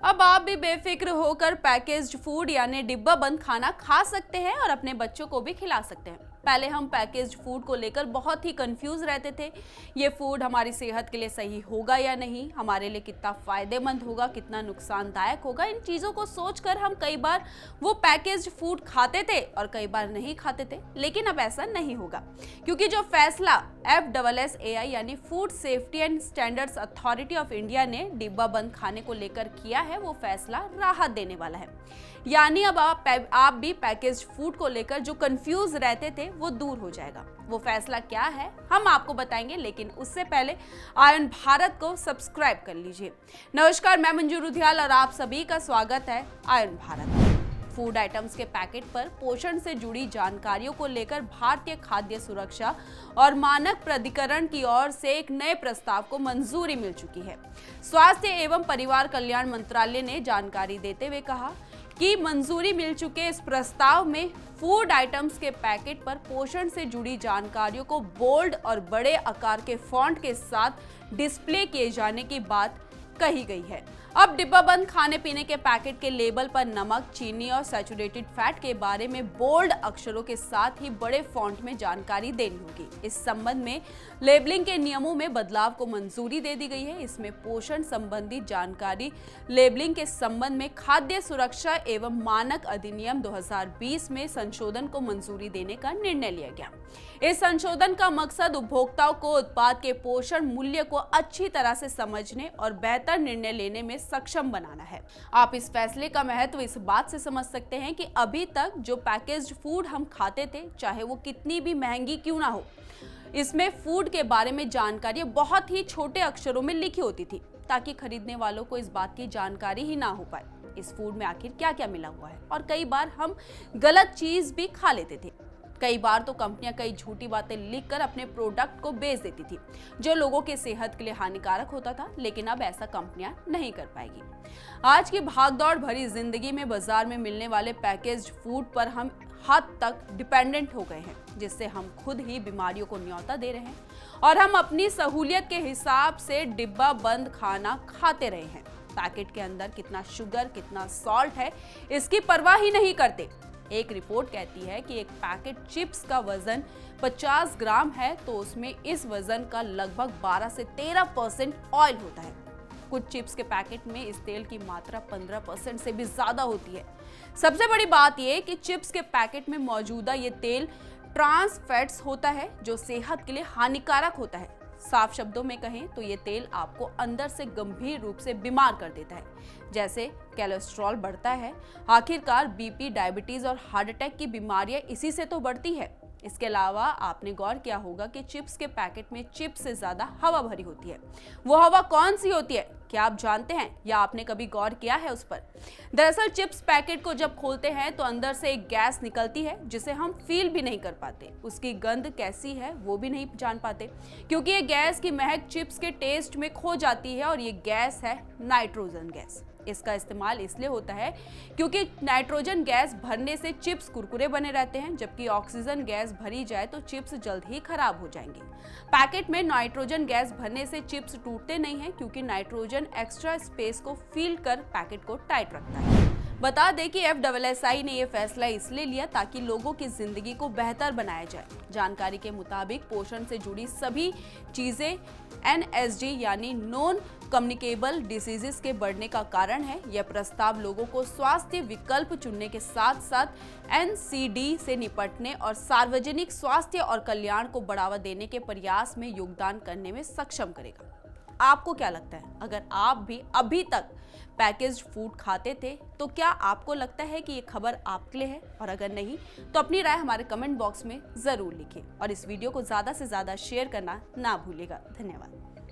अब आप भी बेफिक्र होकर पैकेज्ड फूड यानी डिब्बा बंद खाना खा सकते हैं और अपने बच्चों को भी खिला सकते हैं। पहले हम पैकेज्ड फूड को लेकर बहुत ही कंफ्यूज रहते थे। ये फूड हमारी सेहत के लिए सही होगा या नहीं, हमारे लिए कितना फायदेमंद होगा, कितना नुकसानदायक होगा, इन चीज़ों को सोचकर हम कई बार वो पैकेज्ड फूड खाते थे और कई बार नहीं खाते थे। लेकिन अब ऐसा नहीं होगा, क्योंकि जो फैसला FSSAI यानी food safety and standards authority of India ने डिब्बा बंद खाने को लेकर किया है, वो फैसला राहत देने वाला है। यानी अब आप भी पैकेज्ड फूड को लेकर जो कंफ्यूज रहते थे वो दूर हो जाएगा। वो फैसला क्या है हम आपको बताएंगे, लेकिन उससे पहले आयन भारत को सब्सक्राइब कर लीजिए। नमस्कार, मैं मंजू रुधियाल और आप सभी का स्वागत है आयन भारत। फूड आइटम्स के पैकेट पर पोषण से जुड़ी जानकारियों को लेकर भारतीय खाद्य सुरक्षा और मानक प्राधिकरण की ओर से एक नए प्रस्ताव को मंजूरी मिल चुकी है। स्वास्थ्य एवं परिवार कल्याण मंत्रालय ने जानकारी देते हुए कहा कि मंजूरी मिल चुके इस प्रस्ताव में फूड आइटम्स के पैकेट पर पोषण से जुड़ी जानकारियों को बोल्ड और बड़े आकार के फॉन्ट के साथ डिस्प्ले किए जाने की बात कही गई है। अब डिब्बा बंद खाने पीने के पैकेट के लेबल पर नमक, चीनी और सैचुरेटेड फैट के बारे में बोल्ड अक्षरों के साथ ही बड़े फॉन्ट में जानकारी देनी होगी। इस संबंध में लेबलिंग के नियमों में बदलाव को मंजूरी दे दी गई है। इसमें पोषण संबंधी जानकारी लेबलिंग के संबंध में खाद्य सुरक्षा एवं मानक अधिनियम 2020 में संशोधन को मंजूरी देने का निर्णय लिया गया। इस संशोधन का मकसद उपभोक्ताओं को उत्पाद के पोषण मूल्य को अच्छी तरह से समझने और बेहतर निर्णय लेने में सक्षम बनाना है। आप इस फैसले का महत्व इस बात से समझ सकते हैं कि अभी तक जो पैकेज्ड फूड हम खाते थे, चाहे वो कितनी भी महंगी क्यों ना हो, इसमें फूड के बारे में जानकारी बहुत ही छोटे अक्षरों में लिखी होती थी, ताकि खरीदने वालों को इस बात की जानकारी ही ना हो पाए इस फूड में आखिर क्या क्या मिला हुआ है। और कई बार हम गलत चीज भी खा लेते थे। कई बार तो कंपनियां कई झूठी बातें लिखकर अपने प्रोडक्ट को बेच देती थी, जो लोगों के सेहत के लिए हानिकारक होता था। लेकिन अब ऐसा कंपनियां नहीं कर पाएगी। आज की भागदौड़ भरी जिंदगी में बाजार में मिलने वाले पैकेज्ड फूड पर हम हद तक डिपेंडेंट हो गए हैं, जिससे हम खुद ही बीमारियों को न्योता दे रहे हैं और हम अपनी सहूलियत के हिसाब से डिब्बा बंद खाना खाते रहे हैं। पैकेट के अंदर कितना शुगर, कितना सॉल्ट है, इसकी परवाह ही नहीं करते। एक रिपोर्ट कहती है कि एक पैकेट चिप्स का वजन 50 ग्राम है, तो उसमें इस वजन का लगभग 12 से 13% ऑयल होता है। कुछ चिप्स के पैकेट में इस तेल की मात्रा 15% से भी ज्यादा होती है। सबसे बड़ी बात यह कि चिप्स के पैकेट में मौजूदा ये तेल ट्रांस फैट्स होता है, जो सेहत के लिए हानिकारक होता है। साफ शब्दों में कहें तो ये तेल आपको अंदर से गंभीर रूप से बीमार कर देता है, जैसे कोलेस्ट्रॉल बढ़ता है। आखिरकार बीपी, डायबिटीज और हार्ट अटैक की बीमारियां इसी से तो बढ़ती है। इसके अलावा आपने गौर किया होगा कि चिप्स के पैकेट में चिप्स से ज्यादा हवा भरी होती है। वो हवा कौन सी होती है, क्या आप जानते हैं या आपने कभी गौर किया है उस पर? दरअसल चिप्स पैकेट को जब खोलते हैं तो अंदर से एक गैस निकलती है, जिसे हम फील भी नहीं कर पाते। उसकी गंध कैसी है वो भी नहीं जान पाते, क्योंकि ये गैस की महक चिप्स के टेस्ट में खो जाती है। और ये गैस है नाइट्रोजन गैस। इसका इस्तेमाल इसलिए होता है क्योंकि नाइट्रोजन गैस भरने से चिप्स कुरकुरे बने रहते हैं, जबकि ऑक्सीजन गैस भरी जाए तो चिप्स जल्द ही खराब हो जाएंगे। पैकेट में नाइट्रोजन गैस भरने से चिप्स टूटते नहीं हैं, क्योंकि नाइट्रोजन एक्स्ट्रा स्पेस को फील कर पैकेट को टाइट रखता है। बता दें कि FSSAI ने यह फैसला इसलिए लिया ताकि लोगों की जिंदगी को बेहतर बनाया जाए। जानकारी के मुताबिक पोषण से जुड़ी सभी चीजें NSD यानी नॉन कम्युनिकेबल डिसीजेस के बढ़ने का कारण है। यह प्रस्ताव लोगों को स्वास्थ्य विकल्प चुनने के साथ साथ NCD से निपटने और सार्वजनिक स्वास्थ्य और कल्याण को बढ़ावा देने के प्रयास में योगदान करने में सक्षम करेगा। आपको क्या लगता है, अगर आप भी अभी तक पैकेज्ड फूड खाते थे तो क्या आपको लगता है कि ये खबर आपके लिए है? और अगर नहीं तो अपनी राय हमारे कमेंट बॉक्स में जरूर लिखें और इस वीडियो को ज्यादा से ज्यादा शेयर करना ना भूलिएगा। धन्यवाद।